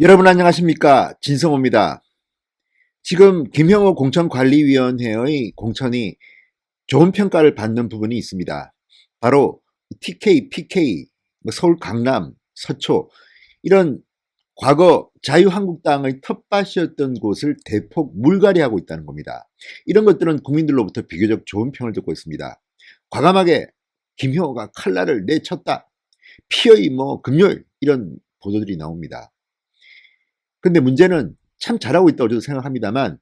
여러분 안녕하십니까? 진성호입니다. 지금 김형호 공천관리위원회의 공천이 좋은 평가를 받는 부분이 있습니다. 바로 TK, PK, 서울 강남, 서초 이런 과거 자유한국당의 텃밭이었던 곳을 대폭 물갈이하고 있다는 겁니다. 이런 것들은 국민들로부터 비교적 좋은 평을 듣고 있습니다. 과감하게 김형호가 칼날을 내쳤다. 피의 금요일 이런 보도들이 나옵니다. 근데 문제는 참 잘하고 있다고 저도 생각합니다만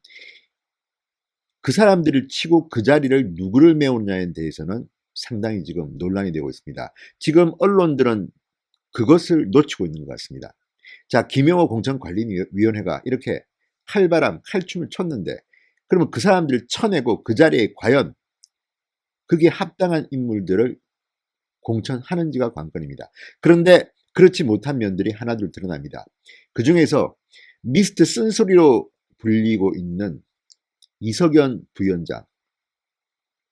그 사람들을 치고 그 자리를 누구를 메우느냐에 대해서는 상당히 지금 논란이 되고 있습니다. 지금 언론들은 그것을 놓치고 있는 것 같습니다. 자, 김영호 공천관리위원회가 이렇게 칼바람, 칼춤을 췄는데 그러면 그 사람들을 쳐내고 그 자리에 과연 그게 합당한 인물들을 공천하는지가 관건입니다. 그런데 그렇지 못한 면들이 하나둘 드러납니다. 그 중에서 미스트 쓴소리로 불리고 있는 이석연 부위원장.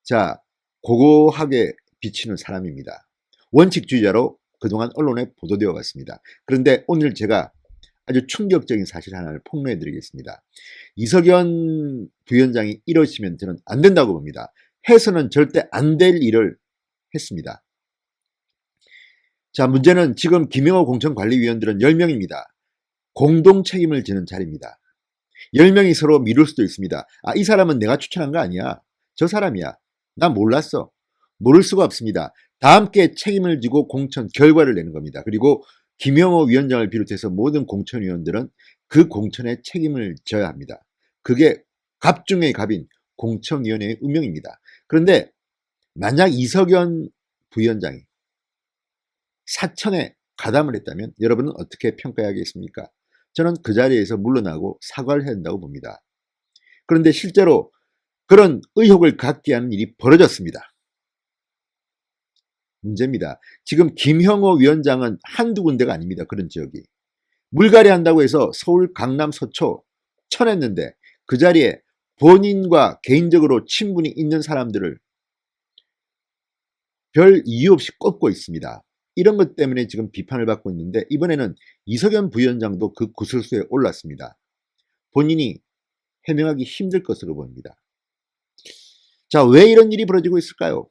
자, 고고하게 비치는 사람입니다. 원칙주의자로 그동안 언론에 보도되어 왔습니다. 그런데 오늘 제가 아주 충격적인 사실 하나를 폭로해 드리겠습니다. 이석연 부위원장이 이러시면 저는 안 된다고 봅니다. 해서는 절대 안 될 일을 했습니다. 자, 문제는 지금 김영호 공천관리위원들은 10명입니다. 공동 책임을 지는 자리입니다. 10명이 서로 미룰 수도 있습니다. 아, 이 사람은 내가 추천한 거 아니야. 저 사람이야. 난 몰랐어. 모를 수가 없습니다. 다 함께 책임을 지고 공천 결과를 내는 겁니다. 그리고 김영호 위원장을 비롯해서 모든 공천위원들은 그 공천에 책임을 져야 합니다. 그게 갑 중의 갑인 공천위원회의 운명입니다. 그런데 만약 이석연 부위원장이 사천에 가담을 했다면 여러분은 어떻게 평가하겠습니까? 저는 그 자리에서 물러나고 사과를 해야 한다고 봅니다. 그런데 실제로 그런 의혹을 갖게 하는 일이 벌어졌습니다. 문제입니다. 지금 김형호 위원장은 한두 군데가 아닙니다. 그런 지역이. 물갈이 한다고 해서 서울, 강남, 서초 쳐냈는데 그 자리에 본인과 개인적으로 친분이 있는 사람들을 별 이유 없이 꼽고 있습니다. 이런 것 때문에 지금 비판을 받고 있는데 이번에는 이석연 부위원장도 그 구설수에 올랐습니다. 본인이 해명하기 힘들 것으로 보입니다. 자, 왜 이런 일이 벌어지고 있을까요?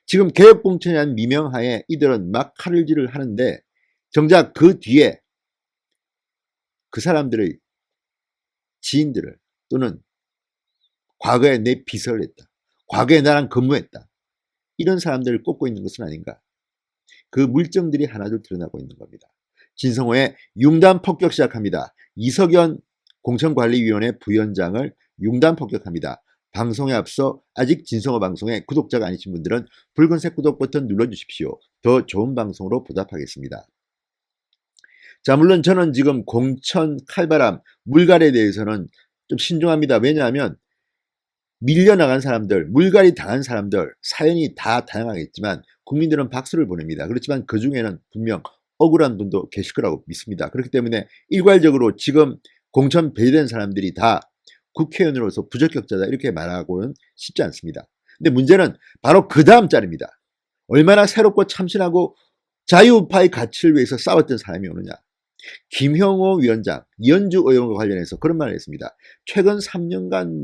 지금 개혁공천이라는 미명하에 이들은 막 칼질을 하는데 정작 그 뒤에 그 사람들의 지인들을 또는 과거에 내 비서를 했다. 과거에 나랑 근무했다. 이런 사람들을 꼽고 있는 것은 아닌가. 그 물증들이 하나둘 드러나고 있는 겁니다. 진성호의 융단 폭격 시작합니다. 이석연 공천관리위원회 부위원장을 융단 폭격합니다. 방송에 앞서 아직 진성호 방송에 구독자가 아니신 분들은 붉은색 구독 버튼 눌러주십시오. 더 좋은 방송으로 보답하겠습니다. 자, 물론 저는 지금 공천, 칼바람, 물갈이에 대해서는 좀 신중합니다. 왜냐하면 밀려나간 사람들, 물갈이 당한 사람들 사연이 다 다양하겠지만 국민들은 박수를 보냅니다. 그렇지만 그 중에는 분명 억울한 분도 계실 거라고 믿습니다. 그렇기 때문에 일괄적으로 지금 공천 배제된 사람들이 다 국회의원으로서 부적격자다 이렇게 말하고는 쉽지 않습니다. 근데 문제는 바로 그 다음 자리입니다. 얼마나 새롭고 참신하고 자유우파의 가치를 위해서 싸웠던 사람이 오느냐. 김형호 위원장, 이현주 의원과 관련해서 그런 말을 했습니다. 최근 3년간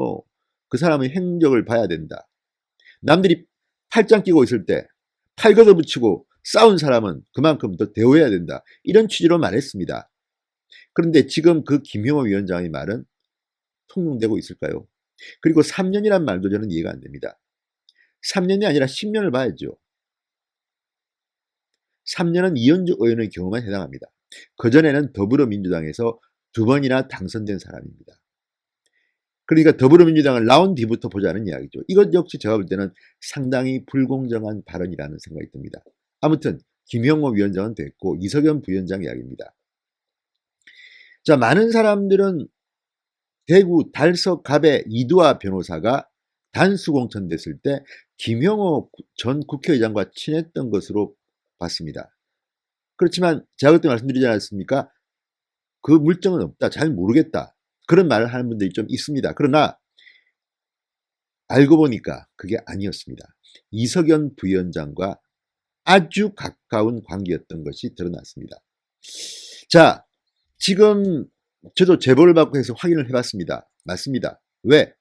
그 사람의 행적을 봐야 된다. 남들이 팔짱 끼고 있을 때 팔 걷어붙이고 싸운 사람은 그만큼 더 대우해야 된다. 이런 취지로 말했습니다. 그런데 지금 그 김형호 위원장의 말은 통용되고 있을까요? 그리고 3년이란 말도 저는 이해가 안 됩니다. 3년이 아니라 10년을 봐야죠. 3년은 이현주 의원의 경우만 해당합니다. 그전에는 더불어민주당에서 2번이나 당선된 사람입니다. 그러니까 더불어민주당을 나온 뒤부터 보자는 이야기죠. 이것 역시 제가 볼 때는 상당히 불공정한 발언이라는 생각이 듭니다. 아무튼 김형호 위원장은 됐고 이석연 부위원장 이야기입니다. 자, 많은 사람들은 대구 달서갑의 이두아 변호사가 단수공천됐을 때 김형호 전 국회의장과 친했던 것으로 봤습니다. 그렇지만 제가 그때 말씀드리지 않았습니까? 그 물증은 없다. 잘 모르겠다. 그런 말을 하는 분들이 좀 있습니다. 그러나 알고 보니까 그게 아니었습니다. 이석연 부위원장과 아주 가까운 관계였던 것이 드러났습니다. 자, 지금 저도 제보를 받고 해서 확인을 해봤습니다. 맞습니다. 왜?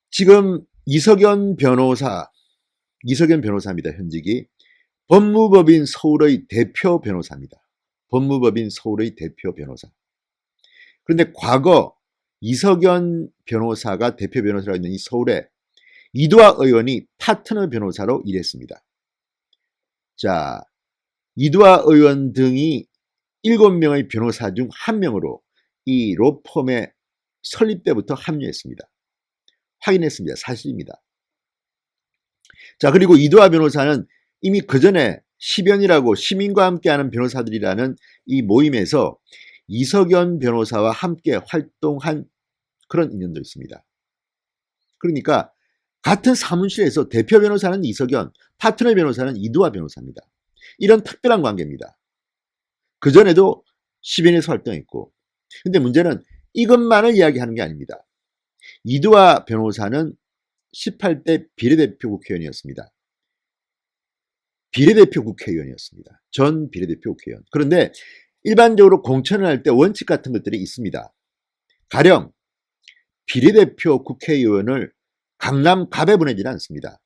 지금 이석연 변호사입니다. 현직이 법무법인 서울의 대표 변호사입니다. 법무법인 서울의 대표 변호사. 그런데 과거 이석연 변호사가 대표 변호사로 있는 이 서울에 이두화 의원이 파트너 변호사로 일했습니다. 자, 이두화 의원 등이 7명의 변호사 중 1명으로 이 로펌의 설립 때부터 합류했습니다. 확인했습니다. 사실입니다. 자, 그리고 이두화 변호사는 이미 그 전에 시변이라고 시민과 함께하는 변호사들이라는 이 모임에서 이석연 변호사와 함께 활동한 그런 인연도 있습니다. 그러니까 같은 사무실에서 대표 변호사는 이석연, 파트너 변호사는 이두화 변호사입니다. 이런 특별한 관계입니다. 그전에도 시변에서 활동했고, 근데 문제는 이것만을 이야기하는 게 아닙니다. 이두화 변호사는 18대 비례대표 국회의원이었습니다. 전 비례대표 국회의원. 그런데 일반적으로 공천을 할 때 원칙 같은 것들이 있습니다. 가령 비례대표 국회의원을 강남갑에 보내지는 않습니다.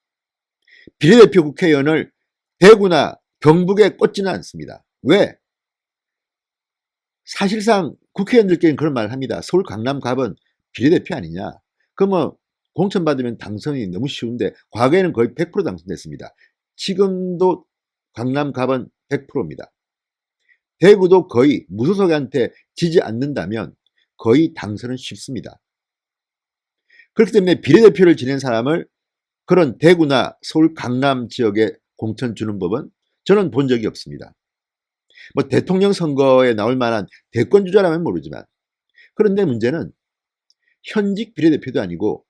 비례대표 국회의원을 대구나 경북에 꽂지는 않습니다. 왜? 사실상 국회의원들끼리는 그런 말을 합니다. 서울 강남갑은 비례대표 아니냐. 그러면 공천 받으면 당선이 너무 쉬운데 과거에는 거의 100% 당선됐습니다. 지금도 강남갑은 100%입니다. 대구도 거의 무소속한테 지지 않는다면 거의 당선은 쉽습니다. 그렇기 때문에 비례대표를 지낸 사람을 그런 대구나 서울 강남 지역에 공천 주는 법은 저는 본 적이 없습니다. 뭐 대통령 선거에 나올 만한 대권주자라면 모르지만, 그런데 문제는 현직 비례대표도 아니고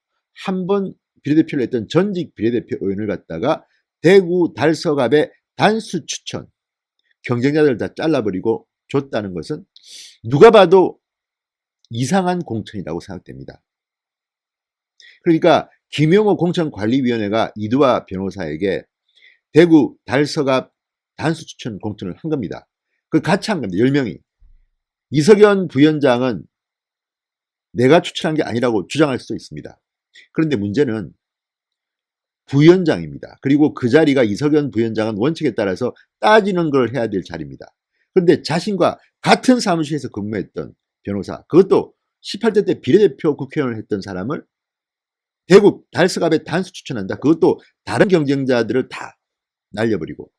한 번 비례대표를 했던 전직 비례대표 의원을 갖다가 대구 달서갑에 단수 추천, 경쟁자들 다 잘라버리고 줬다는 것은 누가 봐도 이상한 공천이라고 생각됩니다. 그러니까 김용호 공천관리위원회가 이두화 변호사에게 대구 달서갑 단수 추천 공천을 한 겁니다. 그 같이 한 겁니다. 10명이. 이석연 부위원장은 내가 추천한 게 아니라고 주장할 수도 있습니다. 그런데 문제는 부위원장입니다. 그리고 그 자리가 이석연 부위원장은 원칙에 따라서 따지는 걸 해야 될 자리입니다. 그런데 자신과 같은 사무실에서 근무했던 변호사, 그것도 18대 때 비례대표 국회의원을 했던 사람을 대구 달서갑에 단수 추천한다. 그것도 다른 경쟁자들을 다 날려버리고.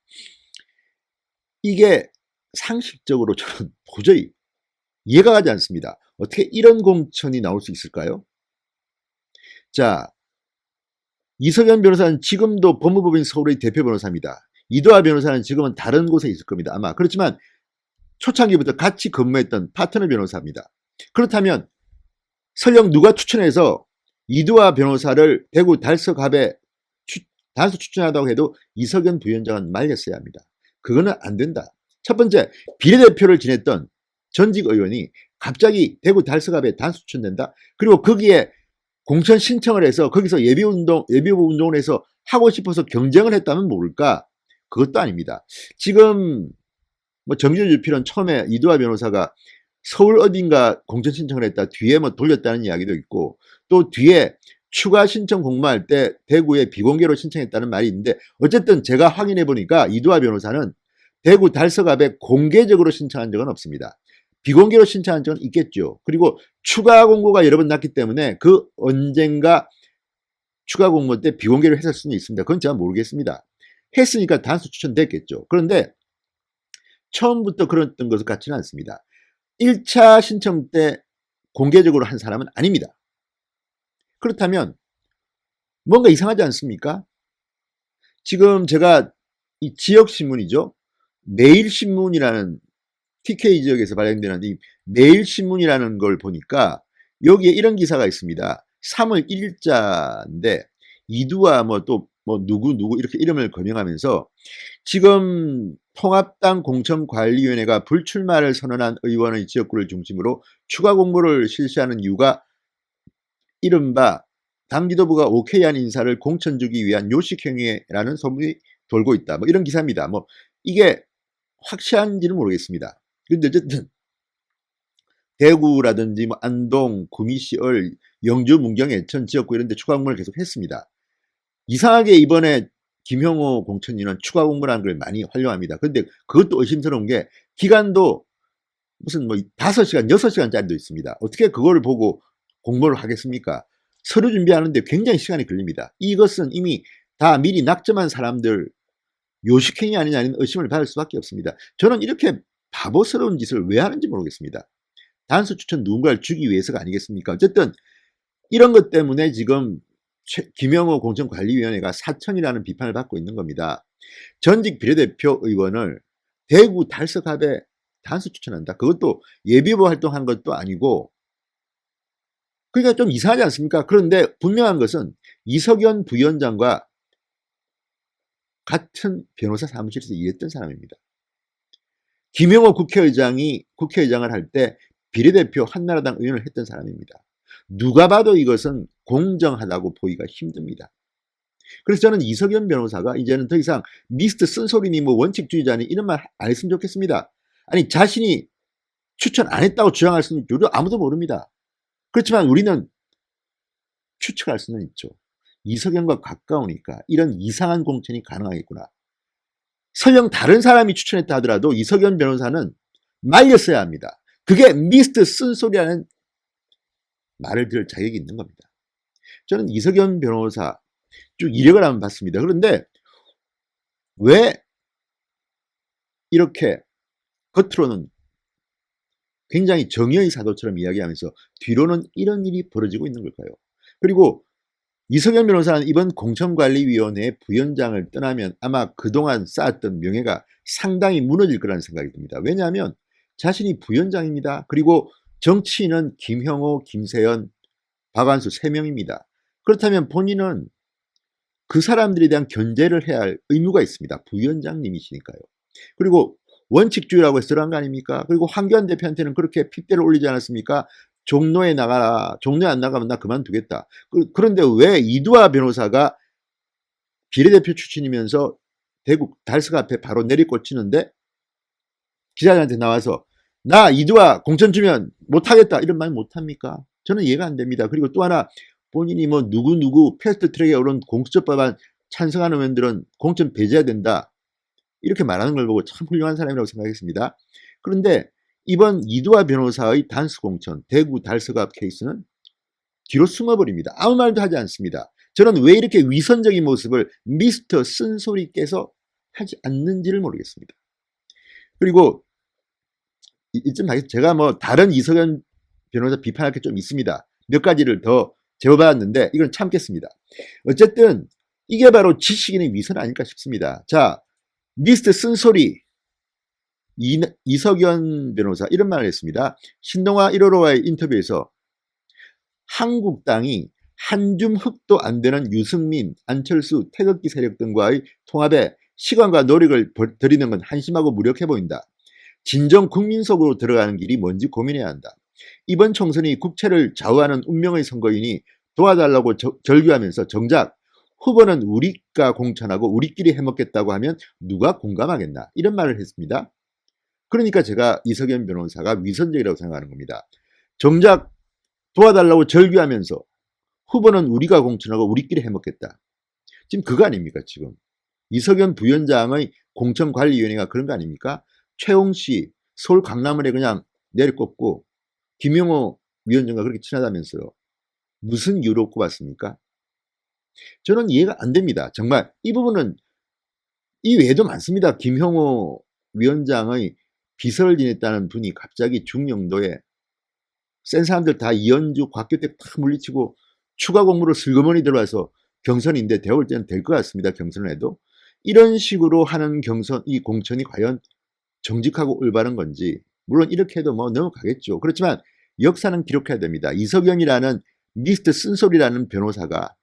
이게 상식적으로 저는 도저히 이해가 가지 않습니다. 어떻게 이런 공천이 나올 수 있을까요? 자, 이석연 변호사는 지금도 법무법인 서울의 대표 변호사입니다. 이두화 변호사는 지금은 다른 곳에 있을 겁니다. 아마. 그렇지만 초창기부터 같이 근무했던 파트너 변호사입니다. 그렇다면 설령 누가 추천해서 이두화 변호사를 대구 달서갑에 단수 추천하다고 해도 이석연 부위원장은 말렸어야 합니다. 그거는 안 된다. 첫 번째, 비례대표를 지냈던 전직 의원이 갑자기 대구 달서갑에 단수 추천된다. 그리고 거기에 공천 신청을 해서 거기서 예비후보 운동을 해서 하고 싶어서 경쟁을 했다면 모를까? 그것도 아닙니다. 지금 뭐 정진우 주필은 처음에 이두화 변호사가 서울 어딘가 공천 신청을 했다 뒤에 뭐 돌렸다는 이야기도 있고, 또 뒤에 추가 신청 공모할 때 대구에 비공개로 신청했다는 말이 있는데, 어쨌든 제가 확인해 보니까 이두화 변호사는 대구 달서갑에 공개적으로 신청한 적은 없습니다. 비공개로 신청한 적은 있겠죠. 그리고 추가 공고가 여러 번 났기 때문에 그 언젠가 추가 공모 때 비공개로 했을 수는 있습니다. 그건 제가 모르겠습니다. 했으니까 단수 추천됐겠죠. 그런데 처음부터 그랬던 것 같지는 않습니다. 1차 신청 때 공개적으로 한 사람은 아닙니다. 그렇다면 뭔가 이상하지 않습니까? 지금 제가 이 지역신문이죠. 매일신문이라는 TK 지역에서 발행되는 이 매일신문이라는 걸 보니까 여기에 이런 기사가 있습니다. 3월 1일자인데 이두화 누구 이렇게 이름을 거명하면서 지금 통합당 공천관리위원회가 불출마를 선언한 의원의 지역구를 중심으로 추가 공모를 실시하는 이유가 이른바 당 지도부가 오케이한 인사를 공천 주기 위한 요식행위라는 소문이 돌고 있다. 뭐 이런 기사입니다. 뭐 이게 확실한지는 모르겠습니다. 근데 어쨌든 대구라든지 뭐 안동, 구미시을, 영주, 문경, 예천 지역구 이런 데 추가 공모를 계속 했습니다. 이상하게 이번에 김형호 공천위는 추가 공모라는 걸 많이 활용합니다. 그런데 그것도 의심스러운 게 기간도 무슨 뭐 5시간, 6시간짜리도 있습니다. 어떻게 그걸 보고 공모를 하겠습니까? 서류 준비하는데 굉장히 시간이 걸립니다. 이것은 이미 다 미리 낙점한 사람들 요식행위 아니냐는 의심을 받을 수밖에 없습니다. 저는 이렇게 바보스러운 짓을 왜 하는지 모르겠습니다. 단수 추천 누군가를 주기 위해서가 아니겠습니까? 어쨌든 이런 것 때문에 지금 김영호 공천관리위원회가 사천이라는 비판을 받고 있는 겁니다. 전직 비례대표 의원을 대구 달서갑에 단수 추천한다. 그것도 예비후보 활동한 것도 아니고 그러니까 좀 이상하지 않습니까? 그런데 분명한 것은 이석연 부위원장과 같은 변호사 사무실에서 일했던 사람입니다. 김영호 국회의장을 할 때 비례대표 한나라당 의원을 했던 사람입니다. 누가 봐도 이것은 공정하다고 보기가 힘듭니다. 그래서 저는 이석연 변호사가 이제는 더 이상 미스터 쓴소리니 뭐 원칙주의자니 이런 말 안 했으면 좋겠습니다. 아니 자신이 추천 안 했다고 주장할 수는 있죠. 아무도 모릅니다. 그렇지만 우리는 추측할 수는 있죠. 이석연과 가까우니까 이런 이상한 공천이 가능하겠구나. 설령 다른 사람이 추천했다 하더라도 이석연 변호사는 말렸어야 합니다. 그게 미스터 쓴소리라는 말을 들을 자격이 있는 겁니다. 저는 이석연 변호사 쭉 이력을 한번 봤습니다. 그런데 왜 이렇게 겉으로는 굉장히 정의의 사도처럼 이야기하면서 뒤로는 이런 일이 벌어지고 있는 걸까요? 그리고 이석연 변호사는 이번 공천관리위원회 부위원장을 떠나면 아마 그동안 쌓았던 명예가 상당히 무너질 거라는 생각이 듭니다. 왜냐하면 자신이 부위원장입니다. 그리고 정치인은 김형호, 김세연, 박완수 3명입니다. 그렇다면 본인은 그 사람들에 대한 견제를 해야 할 의무가 있습니다. 부위원장님이시니까요. 그리고 원칙주의라고 해서 들어간 거 아닙니까? 그리고 황교안 대표한테는 그렇게 핏대를 올리지 않았습니까? 종로에 나가라. 종로에 안 나가면 나 그만두겠다. 그런데 왜 이두아 변호사가 비례대표 출신이면서 대구 달서가 앞에 바로 내리꽂히는데 기자들한테 나와서 나 이두아 공천 주면 못하겠다 이런 말 못합니까? 저는 이해가 안 됩니다. 그리고 또 하나 본인이 뭐 누구 패스트트랙에 오른 공수처법안 찬성하는 의원들은 공천 배제해야 된다. 이렇게 말하는 걸 보고 참 훌륭한 사람이라고 생각했습니다. 그런데 이번 이두아 변호사의 단수 공천 대구 달서갑 케이스는 뒤로 숨어버립니다. 아무 말도 하지 않습니다. 저는 왜 이렇게 위선적인 모습을 미스터 쓴소리께서 하지 않는지를 모르겠습니다. 그리고 이쯤 제가 뭐 다른 이석연 변호사 비판할 게 좀 있습니다. 몇 가지를 더 제보받았는데 이건 참겠습니다. 어쨌든 이게 바로 지식인의 위선 아닐까 싶습니다. 자, 미스터 쓴소리 이석연 변호사 이런 말을 했습니다. 신동아 1호로와의 인터뷰에서 한국당이 한 줌 흙도 안 되는 유승민, 안철수, 태극기 세력 등과의 통합에 시간과 노력을 들이는 건 한심하고 무력해 보인다. 진정 국민 속으로 들어가는 길이 뭔지 고민해야 한다. 이번 총선이 국채를 좌우하는 운명의 선거이니 도와달라고 절규하면서 정작 후보는 우리가 공천하고 우리끼리 해먹겠다고 하면 누가 공감하겠나 이런 말을 했습니다. 그러니까 제가 이석연 변호사가 위선적이라고 생각하는 겁니다. 정작 도와달라고 절규하면서 후보는 우리가 공천하고 우리끼리 해먹겠다. 지금 그거 아닙니까 지금. 이석연 부위원장의 공천관리위원회가 그런 거 아닙니까? 최홍씨 서울 강남을에 그냥 내리꼽고 김영호 위원장과 그렇게 친하다면서요. 무슨 이유로 꼽았습니까? 저는 이해가 안 됩니다. 정말 이 부분은 이 외에도 많습니다. 김형호 위원장의 비서를 지냈다는 분이 갑자기 중령도에 센 사람들 다 이현주, 곽규택 다 물리치고 추가 공무로 슬그머니 들어와서 경선인데 되올 때는 될 것 같습니다. 경선을 해도. 이런 식으로 하는 경선, 이 공천이 과연 정직하고 올바른 건지 물론 이렇게 해도 뭐 넘어가겠죠. 그렇지만 역사는 기록해야 됩니다. 이석연이라는 미스터 쓴소리라는 변호사가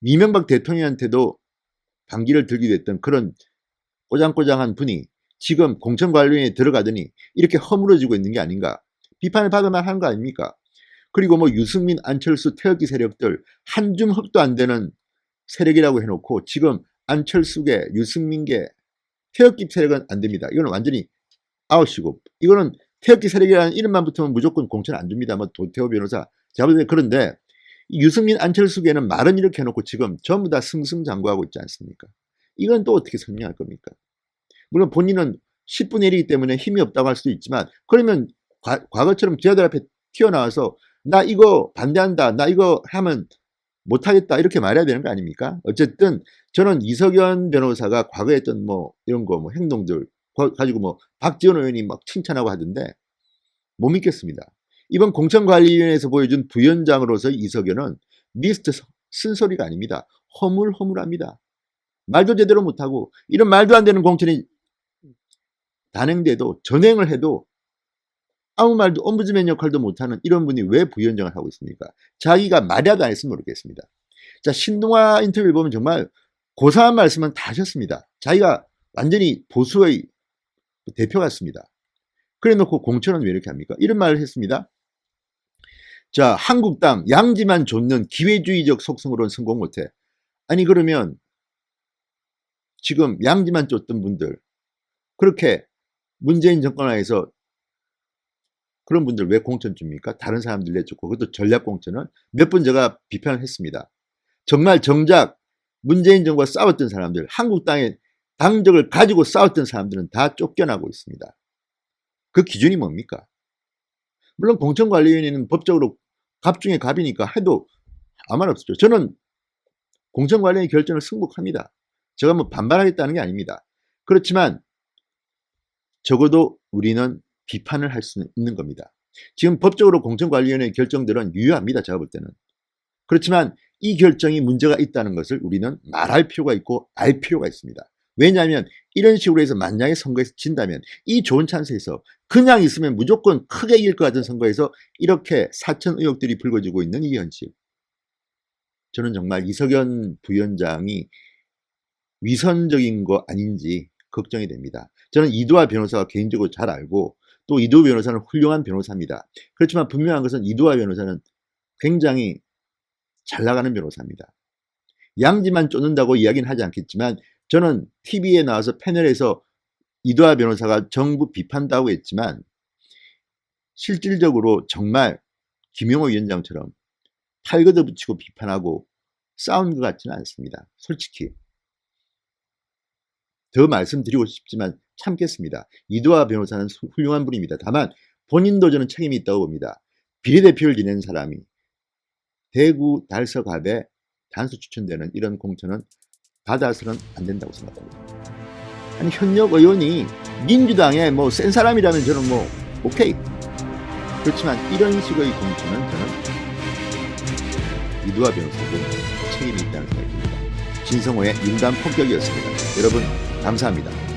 이명박 대통령한테도 반기를 들기도 했던 그런 꼬장꼬장한 분이 지금 공천관리위원회에 들어가더니 이렇게 허물어지고 있는 게 아닌가. 비판을 받을 만한 거 아닙니까? 그리고 뭐 유승민, 안철수, 태극기 세력들 한 줌 흙도 안 되는 세력이라고 해놓고 지금 안철수계, 유승민계, 태극기 세력은 안 됩니다. 이건 완전히 아웃이고, 이거는 태극기 세력이라는 이름만 붙으면 무조건 공천 안 줍니다. 뭐 도태호 변호사. 제가 볼 때 그런데 유승민, 안철수계는 말은 이렇게 해놓고 지금 전부 다 승승장구하고 있지 않습니까? 이건 또 어떻게 설명할 겁니까? 물론 본인은 10분의 1이기 때문에 힘이 없다고 할 수도 있지만, 그러면 과거처럼 기자들 앞에 튀어나와서 나 이거 반대한다, 나 이거 하면 못하겠다, 이렇게 말해야 되는 거 아닙니까? 어쨌든 저는 이석연 변호사가 과거에 했던 뭐 이런 거 뭐 행동들 가지고 뭐 박지원 의원이 막 칭찬하고 하던데 못 믿겠습니다. 이번 공천관리위원회에서 보여준 부위원장으로서 이석연은 미스터 쓴소리가 아닙니다. 허물허물합니다. 말도 제대로 못하고, 이런 말도 안 되는 공천이 단행돼도, 전행을 해도 아무 말도, 옴부즈맨 역할도 못하는 이런 분이 왜 부위원장을 하고 있습니까? 자기가 말이라도 안 했으면 모르겠습니다. 자, 신동아 인터뷰를 보면 정말 고상한 말씀은 다 하셨습니다. 자기가 완전히 보수의 대표 같습니다. 그래 놓고 공천은 왜 이렇게 합니까? 이런 말을 했습니다. 자, 한국당 양지만 좇는 기회주의적 속성으로는 성공 못해. 아니 그러면 지금 양지만 쫓던 분들, 그렇게 문재인 정권 하에서 그런 분들 왜 공천 줍니까? 다른 사람들 내쫓고, 그것도 전략 공천은 몇 번 제가 비판을 했습니다. 정말 정작 문재인 정부와 싸웠던 사람들, 한국당의 당적을 가지고 싸웠던 사람들은 다 쫓겨나고 있습니다. 그 기준이 뭡니까? 물론 공천관리위원회는 법적으로 갑 중에 갑이니까 해도 아무 말 없었죠. 저는 공천관리위원회 결정을 승복합니다. 제가 뭐 반발하겠다는 게 아닙니다. 그렇지만 적어도 우리는 비판을 할 수 있는 겁니다. 지금 법적으로 공천관리위원회 결정들은 유효합니다. 제가 볼 때는. 그렇지만 이 결정이 문제가 있다는 것을 우리는 말할 필요가 있고 알 필요가 있습니다. 왜냐하면 이런 식으로 해서 만약에 선거에서 진다면, 이 좋은 찬스에서 그냥 있으면 무조건 크게 이길 것 같은 선거에서 이렇게 사천 의혹들이 불거지고 있는 이 현실. 저는 정말 이석연 부위원장이 위선적인 거 아닌지 걱정이 됩니다. 저는 이두하 변호사가 개인적으로 잘 알고, 또 이두하 변호사는 훌륭한 변호사입니다. 그렇지만 분명한 것은 이두하 변호사는 굉장히 잘 나가는 변호사입니다. 양지만 쫓는다고 이야기는 하지 않겠지만, 저는 TV에 나와서 패널에서 이두하 변호사가 정부 비판다고 했지만 실질적으로 정말 김용호 위원장처럼 팔 걷어붙이고 비판하고 싸운 것 같지는 않습니다. 솔직히. 더 말씀드리고 싶지만 참겠습니다. 이두하 변호사는 훌륭한 분입니다. 다만 본인도 저는 책임이 있다고 봅니다. 비례대표를 지낸 사람이 대구 달서갑에 단수 추천되는 이런 공천은 받아서는 안 된다고 생각합니다. 아니, 현역 의원이 민주당의 뭐 센 사람이라면 저는 뭐 오케이. 그렇지만 이런 식의 공천은 저는 이두하 변호사도 책임이 있다는 생각이 듭니다. 진성호의 윤단 폭격이었습니다. 여러분 감사합니다.